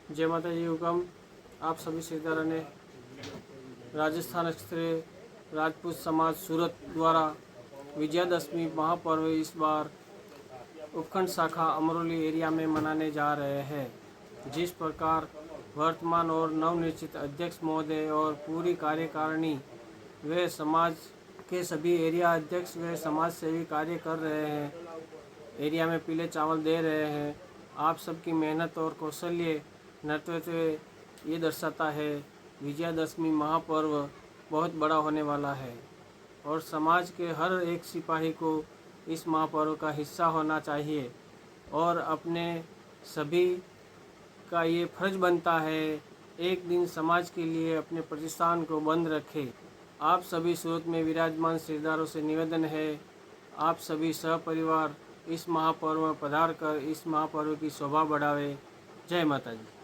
जय माता जी हुकम। आप सभी सरदारों ने राजस्थान क्षेत्रीय राजपूत समाज सूरत द्वारा विजयादशमी महापर्व इस बार उपखंड शाखा अमरोली एरिया में मनाने जा रहे हैं। जिस प्रकार वर्तमान और नवनिर्चित अध्यक्ष महोदय और पूरी कार्यकारिणी व समाज के सभी एरिया अध्यक्ष व समाज सेवी कार्य कर रहे हैं, एरिया में पीले चावल दे रहे हैं। आप सबकी मेहनत और कौशल्य नेतृत्व ये दर्शाता है विजयादशमी महापर्व बहुत बड़ा होने वाला है और समाज के हर एक सिपाही को इस महापर्व का हिस्सा होना चाहिए और अपने सभी का ये फर्ज बनता है एक दिन समाज के लिए अपने प्रतिष्ठान को बंद रखे। आप सभी सूरत में विराजमान सरदारों से निवेदन है, आप सभी सहपरिवार इस महापर्व में पधार कर इस महापर्व की शोभा बढ़ावे। जय माता जी।